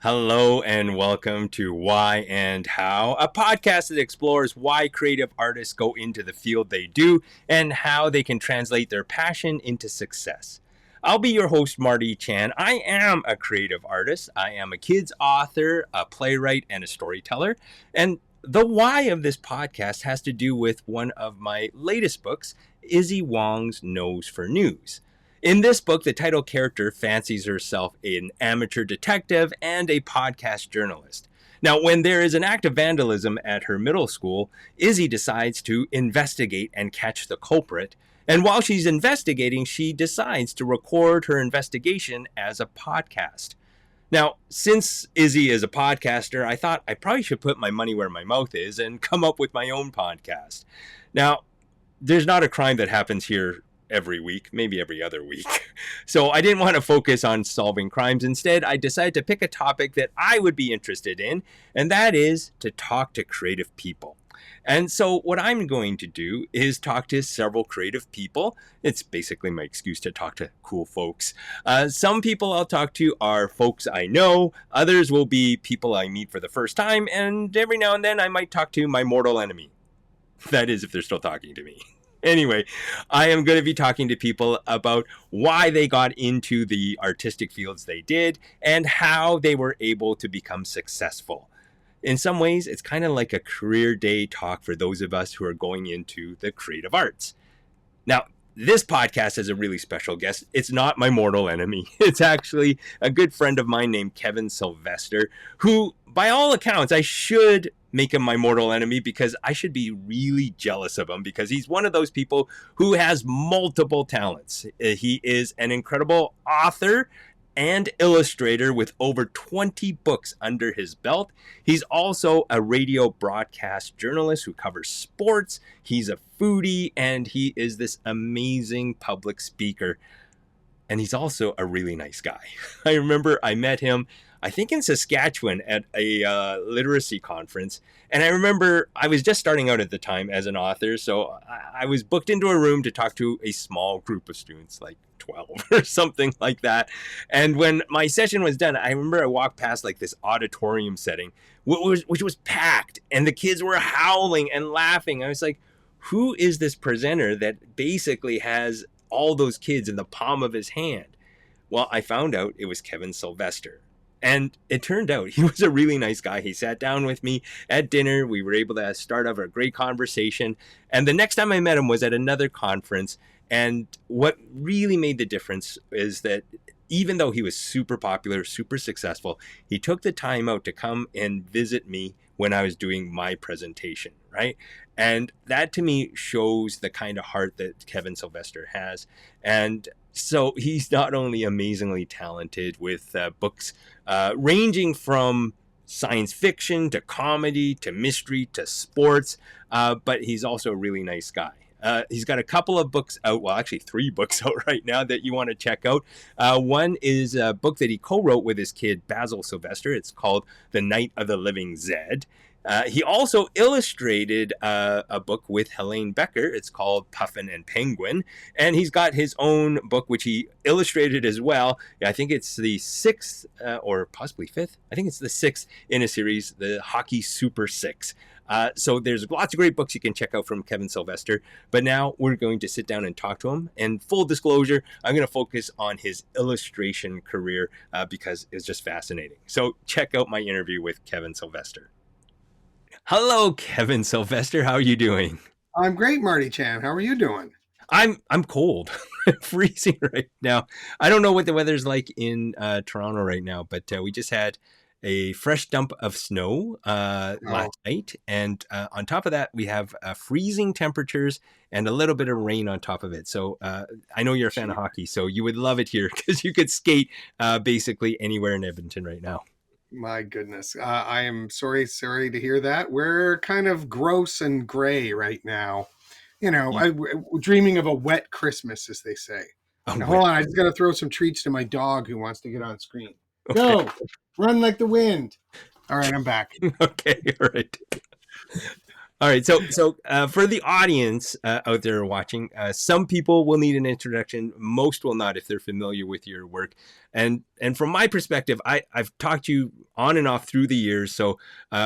Hello and welcome to Why and How, a podcast that explores why creative artists go into the field they do and how they can translate their passion into success. I'll be your host, Marty Chan. I am a creative artist. I am a kids author, a playwright, and a storyteller. And the why of this podcast has to do with one of my latest books, Izzy Wong's Nose for News. In this book, the title character fancies herself an amateur detective and a podcast journalist. Now, when there is an act of vandalism at her middle school, Izzy decides to investigate and catch the culprit. And while she's investigating, she decides to record her investigation as a podcast. Now, since Izzy is a podcaster, I thought I probably should put my money where my mouth is and come up with my own podcast. Now, there's not a crime that happens here every week, maybe every other week. So I didn't want to focus on solving crimes. Instead, I decided to pick a topic that I would be interested in, and that is to talk to creative people. And so what I'm going to do is talk to several creative people. It's basically my excuse to talk to cool folks. Some people I'll talk to are folks I know. Others will be people I meet for the first time. And every now and then I might talk to my mortal enemy. That is, if they're still talking to me. Anyway, I am going to be talking to people about why they got into the artistic fields they did and how they were able to become successful. In some ways, it's kind of like a career day talk for those of us who are going into the creative arts. Now, this podcast has a really special guest. It's not my mortal enemy. It's actually a good friend of mine named Kevin Sylvester, who, by all accounts, I should make him my mortal enemy because I should be really jealous of him because he's one of those people who has multiple talents. He is an incredible author and illustrator with over 20 books under his belt. He's also a radio broadcast journalist who covers sports. He's a foodie, and he is this amazing public speaker. And he's also a really nice guy. I remember I met him, I think in Saskatchewan at a literacy conference. And I remember I was just starting out at the time as an author. So I was booked into a room to talk to a small group of students, like 12 or something like that. And when my session was done, I remember I walked past like this auditorium setting, which was packed. And the kids were howling and laughing. I was like, who is this presenter that basically has all those kids in the palm of his hand? Well, I found out it was Kevin Sylvester. And it turned out he was a really nice guy. He sat down with me at dinner. We were able to start off a great conversation. And the next time I met him was at another conference. And what really made the difference is that even though he was super popular, super successful, he took the time out to come and visit me when I was doing my presentation, right? And that to me shows the kind of heart that Kevin Sylvester has. And so he's not only amazingly talented with books ranging from science fiction to comedy to mystery to sports, but he's also a really nice guy. He's got a couple of books out, well, actually 3 books out right now that you want to check out. One is a book that he co-wrote with his kid, Basil Sylvester. It's called The Night of the Living Zed. He also illustrated a book with Helene Becker. It's called Puffin and Penguin. And he's got his own book, which he illustrated as well. I think it's the 6th or possibly 5th. I think it's the 6th in a series, the Hockey Super 6. So there's lots of great books you can check out from Kevin Sylvester. But now we're going to sit down and talk to him. And full disclosure, I'm going to focus on his illustration career because it's just fascinating. So check out my interview with Kevin Sylvester. Hello, Kevin Sylvester. How are you doing? I'm great, Marty Chan. How are you doing? I'm cold. I'm freezing right now. I don't know what the weather's like in Toronto right now, but we just had a fresh dump of snow last night. And on top of that, we have freezing temperatures and a little bit of rain on top of it. So I know you're a fan of hockey, so you would love it here because you could skate basically anywhere in Edmonton right now. My goodness. I am sorry to hear that. We're kind of gross and gray right now. You know, we're dreaming of a wet Christmas, as they say. Now, hold on. I just got to throw some treats to my dog who wants to get on screen. Okay. Go! Run like the wind. All right, I'm back. Okay, all right. All right, so for the audience out there watching, some people will need an introduction. Most will not if they're familiar with your work. And from my perspective, I've talked to you on and off through the years, so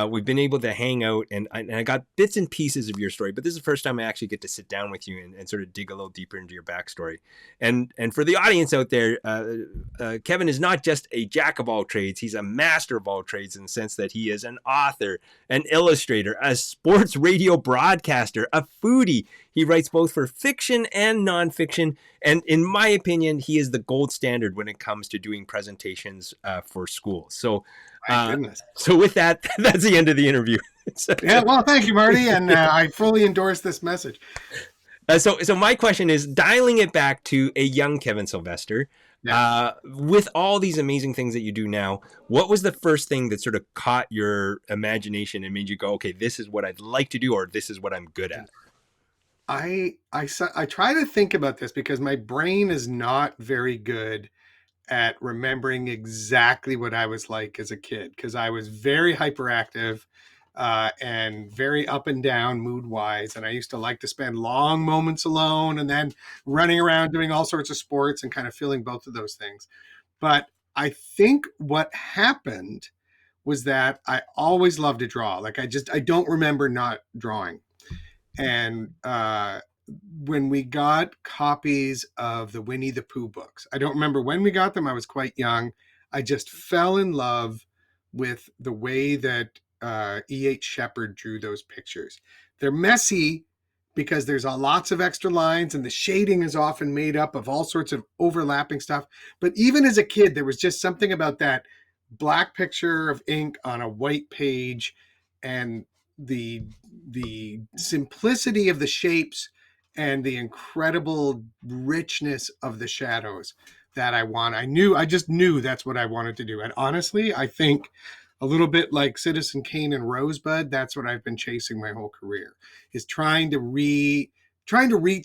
we've been able to hang out, and I got bits and pieces of your story. But this is the first time I actually get to sit down with you and sort of dig a little deeper into your backstory. And for the audience out there, Kevin is not just a jack of all trades; he's a master of all trades in the sense that he is an author, an illustrator, a sports radio broadcaster, a foodie. He writes both for fiction and nonfiction. And in my opinion, he is the gold standard when it comes to doing presentations for schools. So, My goodness. so with that, that's the end of the interview. Yeah, well, thank you, Marty. And I fully endorse this message. So my question is, dialing it back to a young Kevin Sylvester, with all these amazing things that you do now, what was the first thing that sort of caught your imagination and made you go, okay, this is what I'd like to do, or this is what I'm good at? I try to think about this because my brain is not very good at remembering exactly what I was like as a kid, because I was very hyperactive and very up and down mood wise. And I used to like to spend long moments alone and then running around doing all sorts of sports and kind of feeling both of those things. But I think what happened was that I always loved to draw. Like I don't remember not drawing. And when we got copies of the Winnie the Pooh books, I don't remember when we got them. I was quite young. I just fell in love with the way that E.H. Shepard drew those pictures. They're messy because there's lots of extra lines, and the shading is often made up of all sorts of overlapping stuff. But even as a kid, there was just something about that black picture of ink on a white page, and the simplicity of the shapes and the incredible richness of the shadows that I just knew that's what I wanted to do. And honestly, I think a little bit like Citizen Kane and Rosebud, that's what I've been chasing my whole career, is trying to reach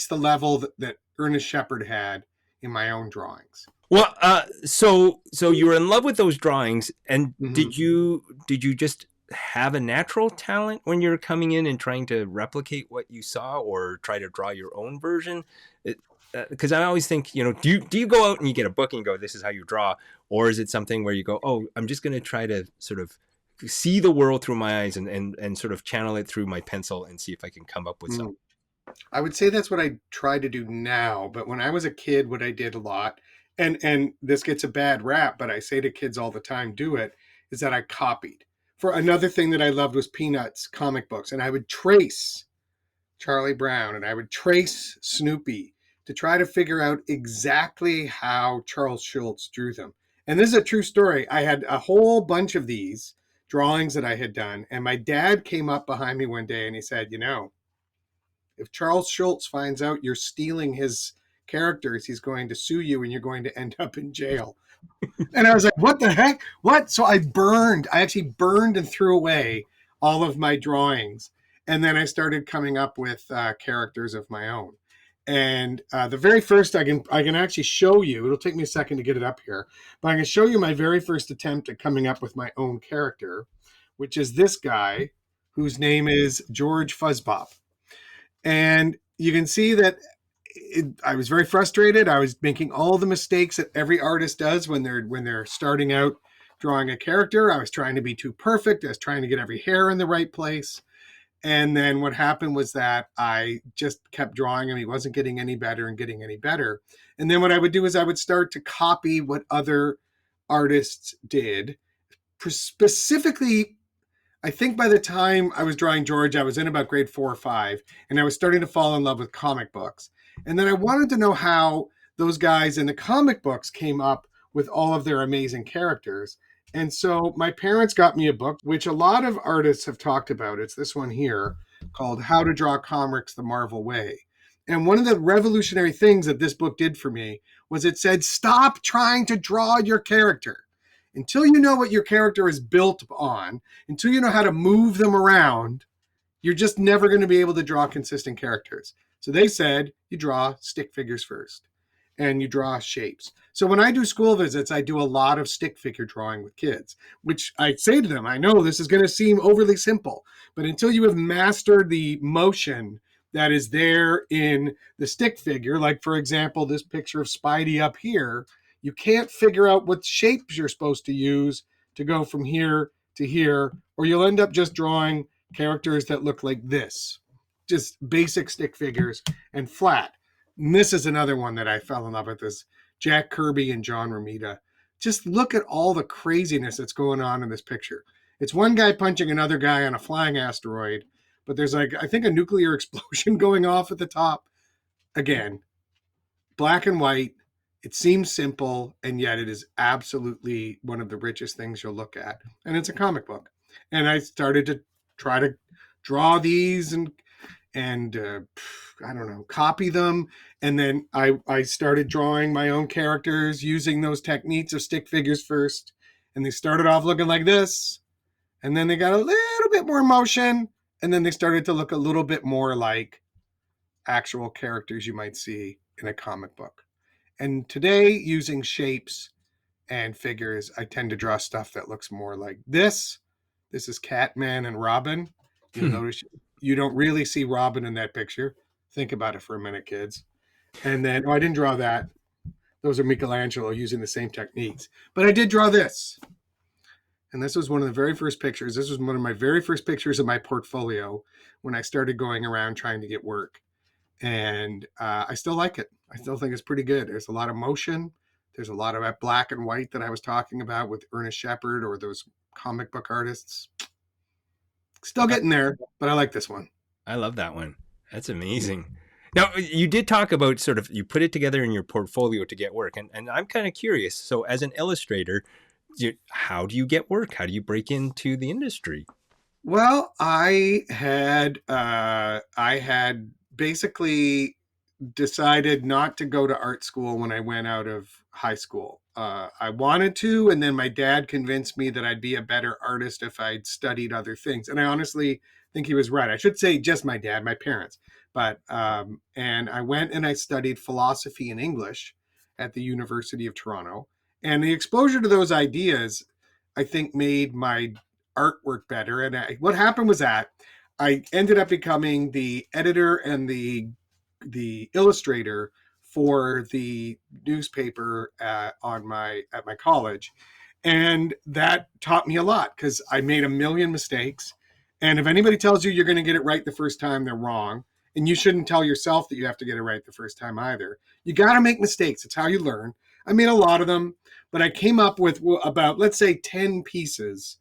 the level that Ernest Shepard had in my own drawings. Well, so you were in love with those drawings, and Mm-hmm. did you just have a natural talent when you're coming in and trying to replicate what you saw, or try to draw your own version? Because I always think, do you go out and you get a book and you go, this is how you draw, or is it something where you go, oh, I'm just going to try to sort of see the world through my eyes and sort of channel it through my pencil and see if I can come up with something? I would say that's what I try to do now. But when I was a kid, what I did a lot, and this gets a bad rap, but I say to kids all the time, do it, is that I copied. For another thing that I loved was Peanuts comic books. And I would trace Charlie Brown and I would trace Snoopy to try to figure out exactly how Charles Schulz drew them. And this is a true story. I had a whole bunch of these drawings that I had done. And my dad came up behind me one day and he said, if Charles Schulz finds out you're stealing his characters, he's going to sue you and you're going to end up in jail. And I was like, what the heck? What? So I actually burned and threw away all of my drawings. And then I started coming up with characters of my own. And the very first, I can actually show you, it'll take me a second to get it up here, but I can show you my very first attempt at coming up with my own character, which is this guy whose name is George Fuzzbop. And you can see that I was very frustrated. I was making all the mistakes that every artist does when they're starting out drawing a character. I was trying to be too perfect. I was trying to get every hair in the right place. And then what happened was that I just kept drawing him. He wasn't getting any better and getting any better. And then what I would do is I would start to copy what other artists did. Specifically, I think by the time I was drawing George, I was in about grade 4 or 5, and I was starting to fall in love with comic books. And then I wanted to know how those guys in the comic books came up with all of their amazing characters. And so my parents got me a book, which a lot of artists have talked about. It's this one here called How to Draw Comics the Marvel Way. And one of the revolutionary things that this book did for me was it said, stop trying to draw your character. Until you know what your character is built on, until you know how to move them around, you're just never going to be able to draw consistent characters. So they said, you draw stick figures first, and you draw shapes. So when I do school visits, I do a lot of stick figure drawing with kids, which I say to them, I know this is going to seem overly simple, but until you have mastered the motion that is there in the stick figure, like, for example, this picture of Spidey up here, you can't figure out what shapes you're supposed to use to go from here to here, or you'll end up just drawing characters that look like this, just basic stick figures and flat. And this is another one that I fell in love with, is Jack Kirby and John Romita. Just look at all the craziness that's going on in this picture. It's one guy punching another guy on a flying asteroid, but there's like, I think, a nuclear explosion going off at the top. Again, black and white. It seems simple, and yet it is absolutely one of the richest things you'll look at. And it's a comic book. And I started to try to draw these and I don't know, copy them. And then I started drawing my own characters using those techniques of stick figures first. And they started off looking like this. And then they got a little bit more motion. And then they started to look a little bit more like actual characters you might see in a comic book. And today, using shapes and figures, I tend to draw stuff that looks more like this. This is Catman and Robin. You'll notice you don't really see Robin in that picture. Think about it for a minute, kids. And then, oh, I didn't draw that. Those are Michelangelo using the same techniques. But I did draw this. And this was one of the very first pictures. This was one of my very first pictures of my portfolio when I started going around trying to get work. And I still like it. I still think it's pretty good. There's a lot of motion. There's a lot of that black and white that I was talking about with Ernest Shepard or those comic book artists. Still getting there, but I like this one. I love that one. That's amazing. Now, you did talk about sort of, you put it together in your portfolio to get work. And I'm kind of curious. So as an illustrator, how do you get work? How do you break into the industry? Well, I had basically decided not to go to art school when I went out of high school. I wanted to, and then my dad convinced me that I'd be a better artist if I'd studied other things. And I honestly think he was right. I should say just my dad, my parents. But and I went and I studied philosophy and English at the University of Toronto. And the exposure to those ideas, I think, made my artwork better. And what happened was that I ended up becoming the editor and the illustrator for the newspaper at my college, and that taught me a lot because I made a million mistakes. And if anybody tells you you're going to get it right the first time, they're wrong. And you shouldn't tell yourself that you have to get it right the first time either. You got to make mistakes. It's how you learn. I made a lot of them, but I came up with about, let's say, 10 pieces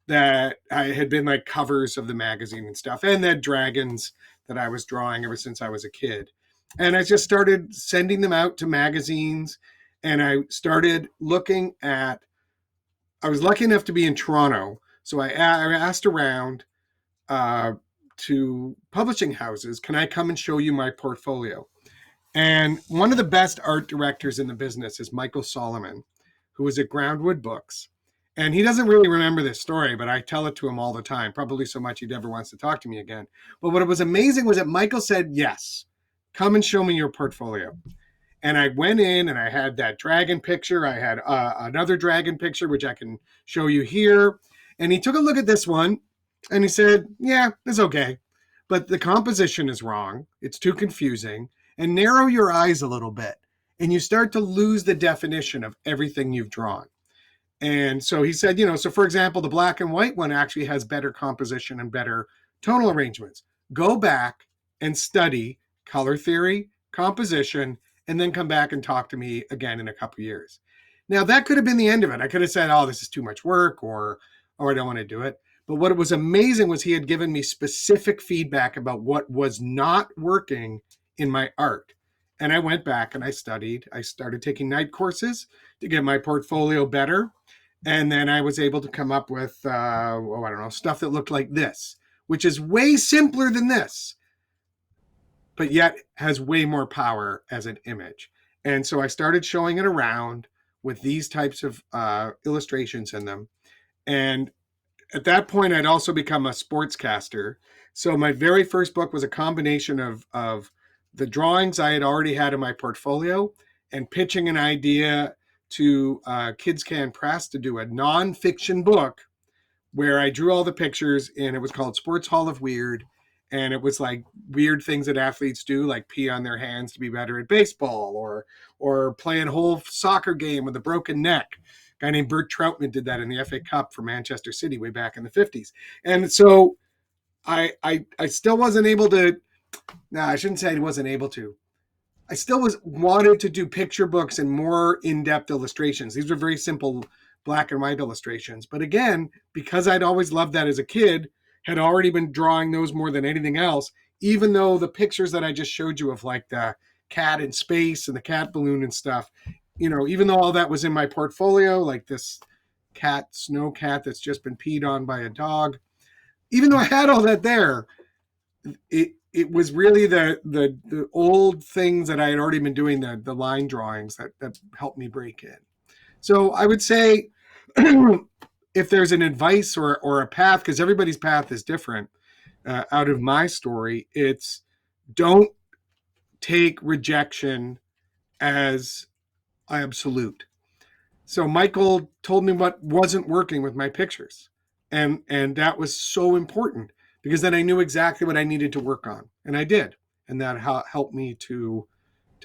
that I had been like covers of the magazine and stuff, and that dragons that I was drawing ever since I was a kid. And I just started sending them out to magazines, and I started looking at, I was lucky enough to be in Toronto, so I asked around to publishing houses, can I come and show you my portfolio? And one of the best art directors in the business is Michael Solomon, who was at Groundwood Books. And he doesn't really remember this story, but I tell it to him all the time, probably so much he never wants to talk to me again. But what was amazing was that Michael said, yes, come and show me your portfolio. And I went in and I had that dragon picture. I had another dragon picture, which I can show you here. And he took a look at this one and he said, yeah, it's okay. But the composition is wrong. It's too confusing. And narrow your eyes a little bit. And you start to lose the definition of everything you've drawn. And so he said, so for example, the black and white one actually has better composition and better tonal arrangements. Go back and study color theory, composition, and then come back and talk to me again in a couple of years. Now, that could have been the end of it. I could have said, oh, this is too much work, or I don't want to do it. But what was amazing was he had given me specific feedback about what was not working in my art. And I went back and I studied. I started taking night courses to get my portfolio better. And then I was able to come up with, stuff that looked like this, which is way simpler than this, but yet has way more power as an image. And so I started showing it around with these types of illustrations in them. And at that point, I'd also become a sportscaster. So my very first book was a combination of the drawings I had already had in my portfolio and pitching an idea to Kids Can Press to do a nonfiction book where I drew all the pictures, and it was called Sports Hall of Weird. and it was like weird things that athletes do, like pee on their hands to be better at baseball, or playing a whole soccer game with a broken neck. A guy named Bert Troutman did that in the FA Cup for Manchester City way back in the 50s. And so I still wasn't able to. No, I shouldn't say I wasn't able to. I still was wanted to do picture books and more in-depth illustrations. These were very simple black and white illustrations. But again, because I'd always loved that as a kid, had already been drawing those more than anything else, even though the pictures that I just showed you of like the cat in space and the cat balloon and stuff, even though all that was in my portfolio, like this snow cat that's just been peed on by a dog, even though I had all that there, it was really the old things that I had already been doing, the line drawings that helped me break in. So I would say if there's an advice or a path, because everybody's path is different, out of my story, it's don't take rejection as absolute. So Michael told me what wasn't working with my pictures. And that was so important because then I knew exactly what I needed to work on. And I did. And that helped me to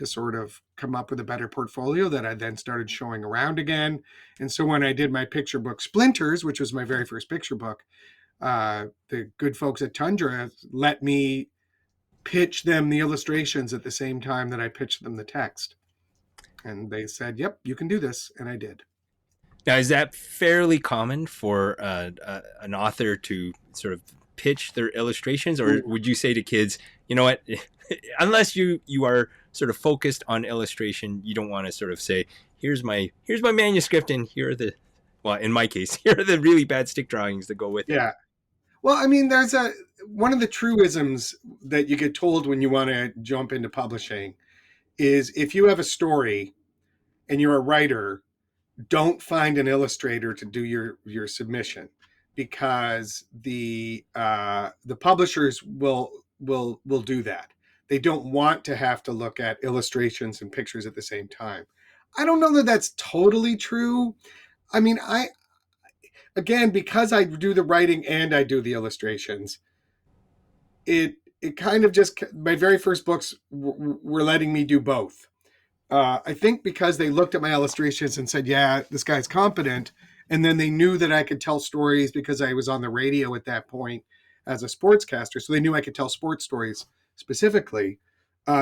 sort of come up with a better portfolio that I then started showing around again. And so when I did my picture book Splinters, which was my very first picture book, the good folks at Tundra let me pitch them the illustrations at the same time that I pitched them the text. And they said, yep, you can do this. And I did. Now, is that fairly common for an author to sort of pitch their illustrations, or would you say to kids, you know what, unless you are sort of focused on illustration, you don't want to sort of say, here's my manuscript, and here are the, well, in my case, here are the really bad stick drawings that go with it. Yeah. Well, I mean, there's one of the truisms that you get told when you want to jump into publishing is if you have a story and you're a writer, don't find an illustrator to do your submission, because the publishers will do that. They don't want to have to look at illustrations and pictures at the same time. I don't know that that's totally true. I mean, again, because I do the writing and I do the illustrations, it kind of just, my very first books were letting me do both. I think because they looked at my illustrations and said, yeah, this guy's competent. And then they knew that I could tell stories because I was on the radio at that point as a sportscaster. So they knew I could tell sports stories specifically.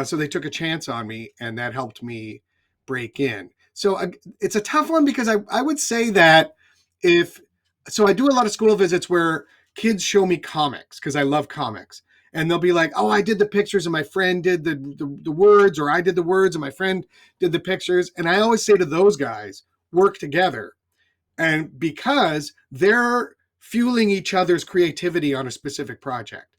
So they took a chance on me, and that helped me break in. So it's a tough one because I would say that so I do a lot of school visits where kids show me comics because I love comics. And they'll be like, oh, I did the pictures and my friend did the words, or I did the words and my friend did the pictures. And I always say to those guys, work together. And because they're fueling each other's creativity on a specific project.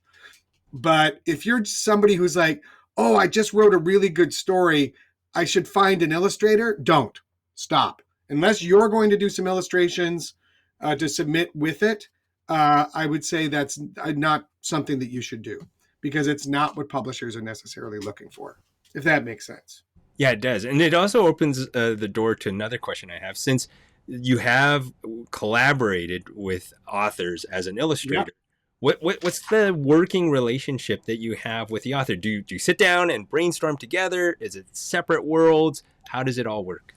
But if you're somebody who's like, oh, I just wrote a really good story, I should find an illustrator, don't. Stop. Unless you're going to do some illustrations to submit with it, I would say that's not something that you should do, because it's not what publishers are necessarily looking for, if that makes sense. Yeah, it does. And it also opens the door to another question I have. Since you have collaborated with authors as an illustrator, what's the working relationship that you have with the author? Do you sit down and brainstorm together? Is it separate worlds? How does it all work?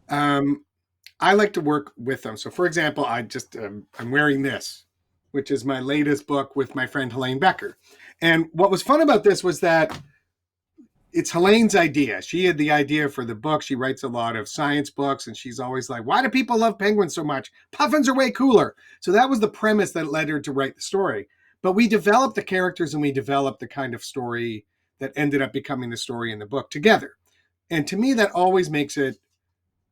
I like to work with them. So, for example, I'm wearing this, which is my latest book with my friend Helene Becker. And what was fun about this was that it's Helene's idea. She had the idea for the book. She writes a lot of science books, and she's always like, why do people love penguins so much? Puffins are way cooler. So that was the premise that led her to write the story. But we developed the characters, and we developed the kind of story that ended up becoming the story in the book together. And to me, that always makes it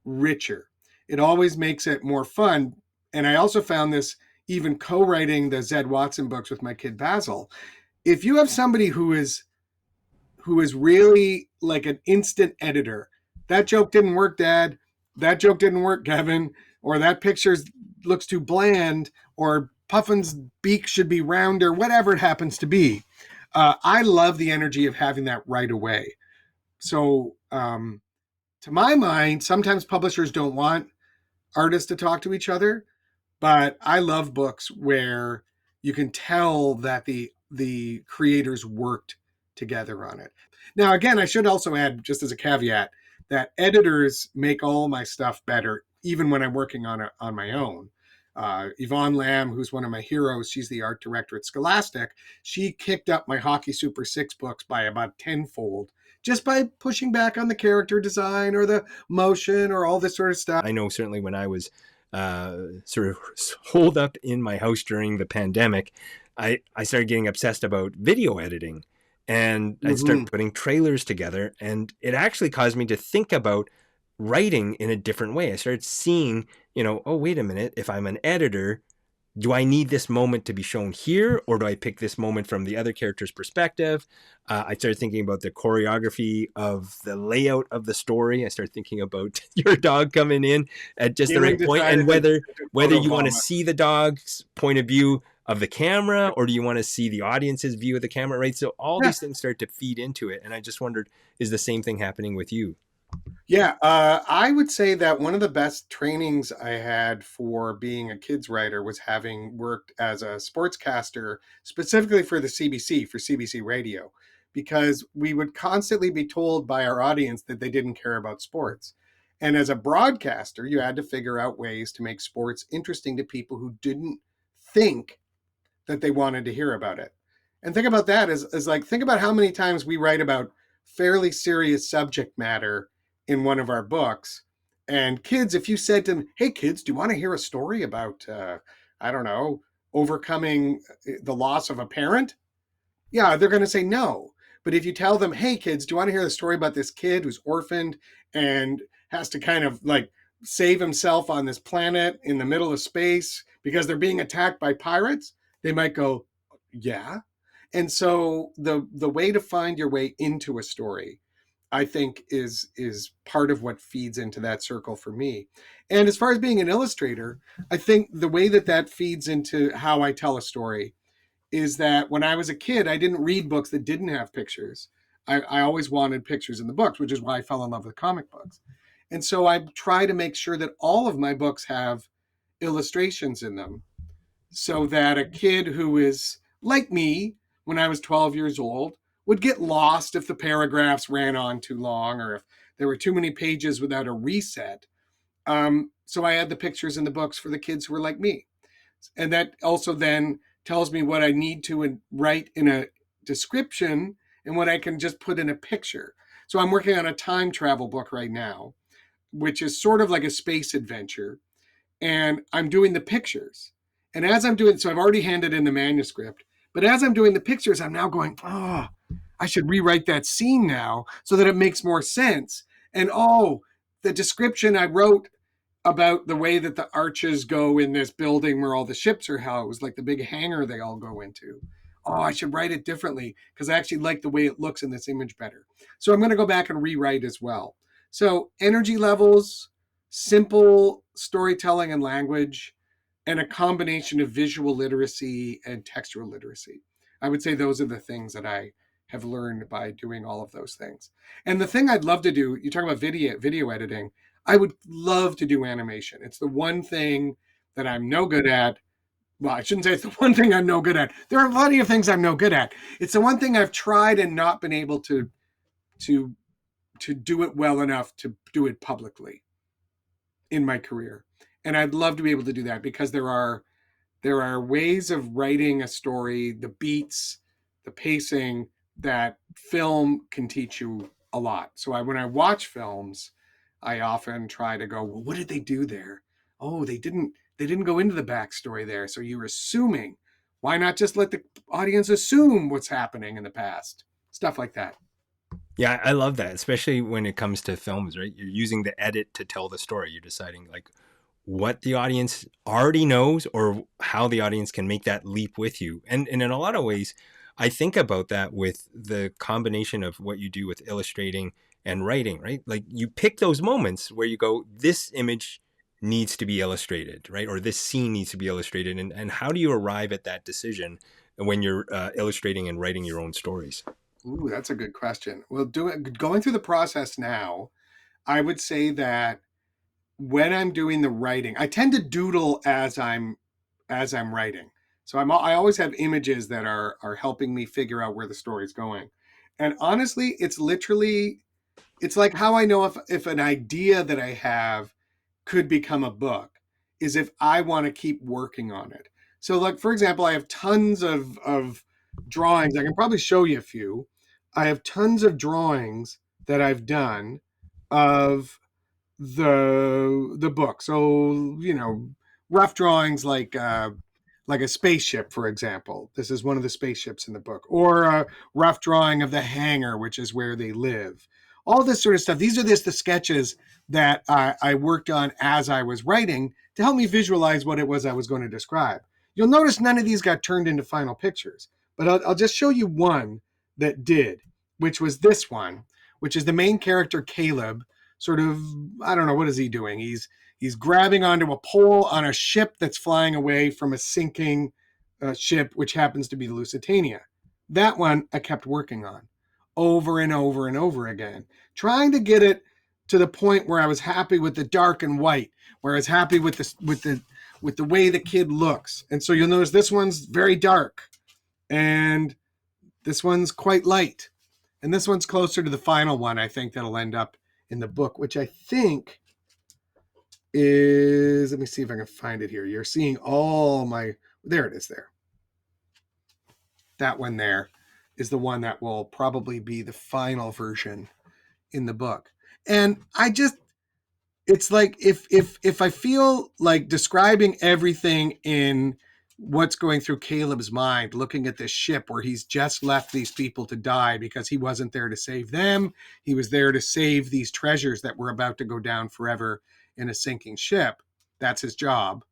richer. It always makes it more fun. And I also found this even co-writing the Zed Watson books with my kid Basil. If you have somebody who is really like an instant editor, that joke didn't work, Dad. That joke didn't work, Kevin. Or that picture looks too bland. Or Puffin's beak should be rounder. Whatever it happens to be. I love the energy of having that right away. So to my mind, sometimes publishers don't want artists to talk to each other, but I love books where you can tell that the the creators worked together on it. Now, again, I should also add, just as a caveat, that editors make all my stuff better, even when I'm working on my own. Yvonne Lamb, who's one of my heroes, she's the art director at Scholastic. She kicked up my Hockey Super 6 books by about tenfold just by pushing back on the character design or the motion or all this sort of stuff. I know certainly when I was sort of holed up in my house during the pandemic, I started getting obsessed about video editing, and I started putting trailers together, and it actually caused me to think about writing in a different way. I started seeing, oh, wait a minute, if I'm an editor, do I need this moment to be shown here, or do I pick this moment from the other character's perspective? I started thinking about the choreography of the layout of the story. I started thinking about your dog coming in at just the right point, and whether you want to see the dog's point of view of the camera, or do you want to see the audience's view of the camera, right? So all these things start to feed into it. And I just wondered, is the same thing happening with you? Yeah, I would say that one of the best trainings I had for being a kids writer was having worked as a sportscaster, specifically for the CBC, for CBC Radio, because we would constantly be told by our audience that they didn't care about sports. And as a broadcaster, you had to figure out ways to make sports interesting to people who didn't think that they wanted to hear about it. And think about that as like, think about how many times we write about fairly serious subject matter in one of our books. And kids, if you said to them, hey, kids, do you want to hear a story about, I don't know, overcoming the loss of a parent? Yeah, they're going to say no. But if you tell them, hey, kids, do you want to hear the story about this kid who's orphaned and has to kind of like save himself on this planet in the middle of space because they're being attacked by pirates? They might go, yeah. And so the way to find your way into a story, I think, is part of what feeds into that circle for me. And as far as being an illustrator, I think the way that feeds into how I tell a story is that when I was a kid, I didn't read books that didn't have pictures. I always wanted pictures in the books, which is why I fell in love with comic books. And so I try to make sure that all of my books have illustrations in them so that a kid who is like me when I was 12 years old would get lost if the paragraphs ran on too long or if there were too many pages without a reset. So I had the pictures in the books for the kids who were like me. And that also then tells me what I need to write in a description and what I can just put in a picture. So I'm working on a time travel book right now, which is sort of like a space adventure. And I'm doing the pictures. And as I'm doing, so I've already handed in the manuscript, but as I'm doing the pictures, I'm now going, oh, I should rewrite that scene now so that it makes more sense. And oh, the description I wrote about the way that the arches go in this building where all the ships are housed, like the big hangar they all go into. Oh, I should write it differently because I actually like the way it looks in this image better. So I'm going to go back and rewrite as well. So energy levels, simple storytelling and language, and a combination of visual literacy and textual literacy. I would say those are the things that I have learned by doing all of those things. And the thing I'd love to do, you talk about video editing, I would love to do animation. It's the one thing that I'm no good at. Well, I shouldn't say it's the one thing I'm no good at. There are plenty of things I'm no good at. It's the one thing I've tried and not been able to do it well enough to do it publicly in my career. And I'd love to be able to do that because there are ways of writing a story, the beats, the pacing that film can teach you a lot. So when I watch films, I often try to go, well, what did they do there? Oh, they didn't go into the backstory there. So you're assuming. Why not just let the audience assume what's happening in the past? Stuff like that. Yeah, I love that, especially when it comes to films, right? You're using the edit to tell the story. You're deciding like what the audience already knows or how the audience can make that leap with you. And in a lot of ways, I think about that with the combination of what you do with illustrating and writing, right? Like you pick those moments where you go, this image needs to be illustrated, right? Or this scene needs to be illustrated. And how do you arrive at that decision when you're illustrating and writing your own stories? Ooh, that's a good question. Well, going through the process now, I would say that when I'm doing the writing, I tend to doodle as I'm writing. So I always have images that are helping me figure out where the story's going. And honestly, it's like how I know if an idea that I have could become a book is if I want to keep working on it. So like for example, I have tons of drawings. I can probably show you a few. I have tons of drawings that I've done of the book. So, rough drawings like a spaceship, for example. This is one of the spaceships in the book, or a rough drawing of the hangar, which is where they live. All this sort of stuff. These are just the sketches that I worked on as I was writing to help me visualize what it was I was going to describe. You'll notice none of these got turned into final pictures, but I'll just show you one that did, which was this one, which is the main character, Caleb. Sort of, I don't know, what is he doing? He's grabbing onto a pole on a ship that's flying away from a sinking ship, which happens to be the Lusitania. That one I kept working on over and over and over again, trying to get it to the point where I was happy with the dark and white, where I was happy with the way the kid looks. And so you'll notice this one's very dark, and this one's quite light, and this one's closer to the final one. I think that'll end up in the book, which I think is, let me see if I can find it here. You're seeing all my, there it is there. That one there is the one that will probably be the final version in the book. And it's like if I feel like describing everything in what's going through Caleb's mind, looking at this ship where he's just left these people to die because he wasn't there to save them. He was there to save these treasures that were about to go down forever in a sinking ship. That's his job.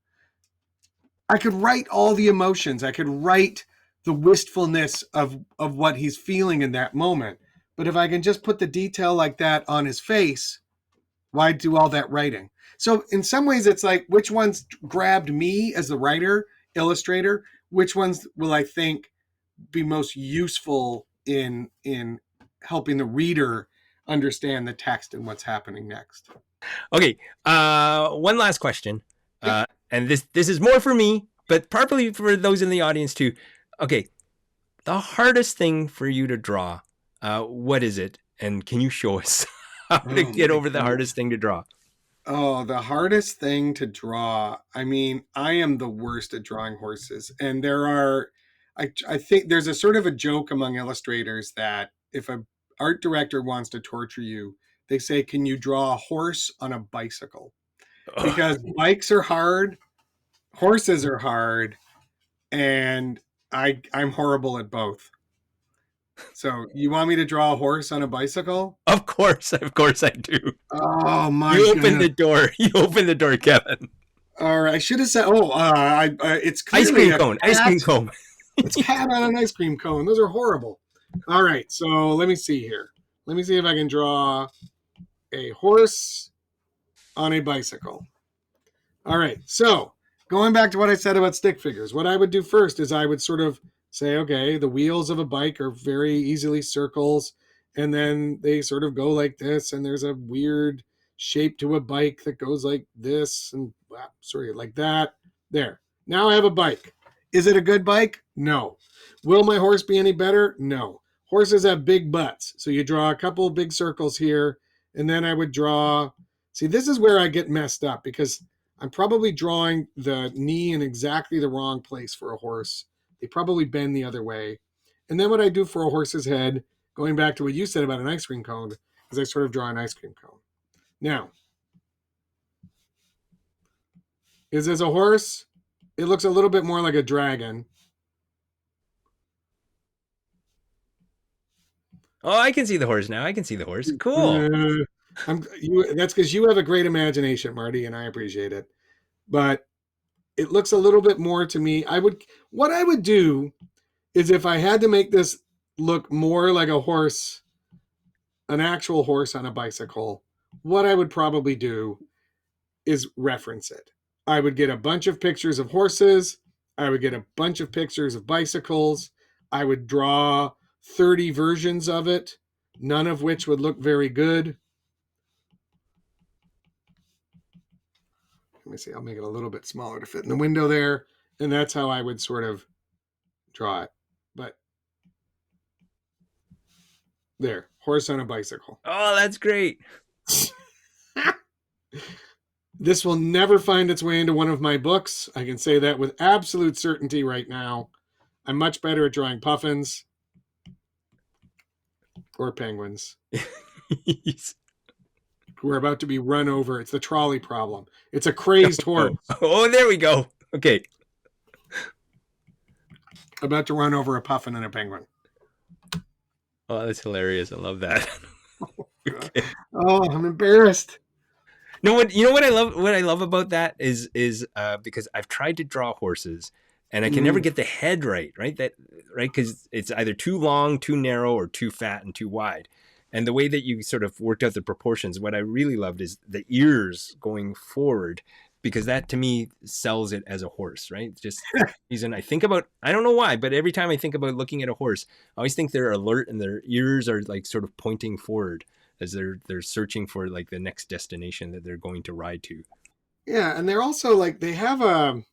I could write all the emotions. I could write the wistfulness of what he's feeling in that moment. But if I can just put the detail like that on his face, why do all that writing? So in some ways, it's like, which ones grabbed me as the writer, illustrator? Which ones will I think be most useful in helping the reader understand the text and what's happening next? Okay, one last question, Yep. And this is more for me, but partly for those in the audience too. Okay, the hardest thing for you to draw, what is it, and can you show us how to Oh get my over the goodness. hardest thing to draw? Oh, the hardest thing to draw. I mean, I am the worst at drawing horses. And I think there's a sort of a joke among illustrators that if a art director wants to torture you, they say, can you draw a horse on a bicycle? Because bikes are hard, horses are hard, and I'm horrible at both. So you want me to draw a horse on a bicycle? Of course I do. Oh my You open goodness. the door. You open the door, Kevin. Or I should have said, it's Ice clearly cream a cone. Ice cat. cream cone. It's cat on an ice cream cone. Those are horrible. All right, so let me see here. Let me see if I can draw a horse on a bicycle. All right, so going back to what I said about stick figures, what I would do first is I would sort of say, okay, the wheels of a bike are very easily circles, and then they sort of go like this, and there's a weird shape to a bike that goes like this, and sorry, like that. There. Now I have a bike. Is it a good bike? No. Will my horse be any better? No. Horses have big butts, so you draw a couple of big circles here, and then I would draw. See, this is where I get messed up because I'm probably drawing the knee in exactly the wrong place for a horse. They probably bend the other way. And then what I do for a horse's head, going back to what you said about an ice cream cone, is I sort of draw an ice cream cone. Now, is this a horse? It looks a little bit more like a dragon. Oh, I can see the horse now. I can see the horse. Cool. That's because you have a great imagination, Marty, and I appreciate it. But it looks a little bit more to me. What I would do is if I had to make this look more like a horse, an actual horse on a bicycle, what I would probably do is reference it. I would get a bunch of pictures of horses. I would get a bunch of pictures of bicycles. I would draw 30 versions of it, none of which would look very good. Let me see, I'll make it a little bit smaller to fit in the window there. And that's how I would sort of draw it. But there, horse on a bicycle. Oh, that's great. This will never find its way into one of my books. I can say that with absolute certainty right now. I'm much better at drawing puffins or penguins who are about to be run over. It's the trolley problem. It's a crazed horse. Oh, there we go. Okay. About to run over a puffin and a penguin. Oh, that's hilarious. I love that. Okay. Oh, I'm embarrassed. No, what I love, what I love about that is because I've tried to draw horses and I can never get the head right, right? Because it's either too long, too narrow, or too fat and too wide. And the way that you sort of worked out the proportions, what I really loved is the ears going forward, because that to me sells it as a horse, right? Just reason I think about, I don't know why, but every time I think about looking at a horse, I always think they're alert and their ears are like sort of pointing forward as they're searching for like the next destination that they're going to ride to. Yeah, and they're also like they have a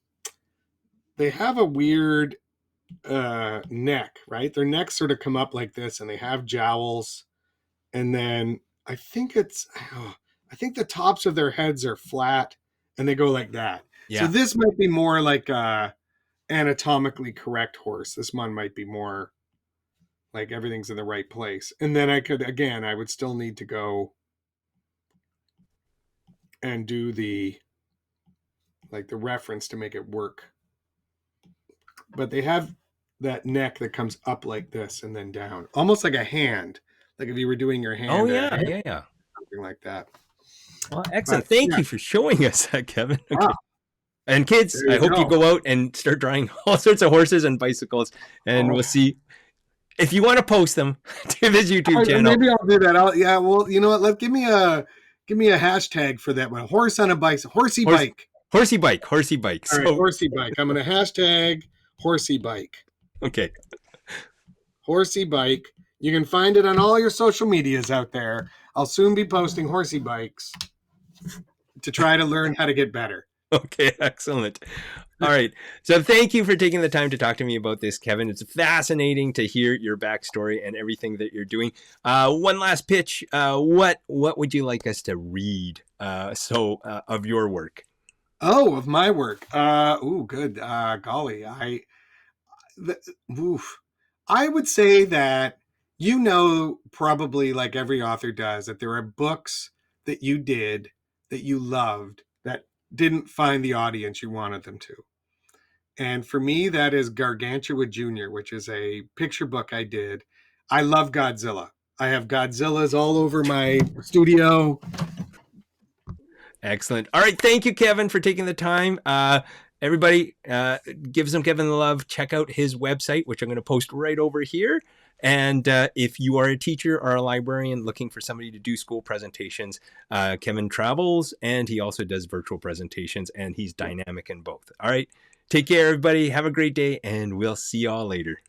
weird neck, right? Their necks sort of come up like this, and they have jowls, and then I think I think the tops of their heads are flat, and they go like that. Yeah. So this might be more like a anatomically correct horse. This one might be more like everything's in the right place. And then I would still need to go and do the reference to make it work. But they have that neck that comes up like this and then down, almost like a hand, like if you were doing your hand. Oh yeah, yeah, something like that. Well, excellent. Thank you for showing us that, Kevin. Okay. And kids, I hope you go out and start drawing all sorts of horses and bicycles, and we'll see. If you want to post them to this YouTube channel, maybe I'll do that. Well, you know what? Give me a hashtag for that one. Horse on a bicycle, horsey bike. Horsey bike. All right, horsey bike. I'm going to hashtag horsey bike. Okay. Horsey bike. You can find it on all your social medias out there. I'll soon be posting horsey bikes to try to learn how to get better. Okay, excellent. All right. So thank you for taking the time to talk to me about this, Kevin. It's fascinating to hear your backstory and everything that you're doing. One last pitch. What would you like us to read of your work? Oh, of my work. Good. Golly. I would say that, probably like every author does, that there are books that you did that you loved that didn't find the audience you wanted them to. And for me, that is Gargantua Jr., which is a picture book I did. I love Godzilla. I have Godzillas all over my studio. Excellent. All right. Thank you, Kevin, for taking the time. Everybody, give some Kevin the love. Check out his website, which I'm going to post right over here. And if you are a teacher or a librarian looking for somebody to do school presentations, Kevin travels and he also does virtual presentations, and he's dynamic in both. All right. Take care, everybody. Have a great day, and we'll see y'all later.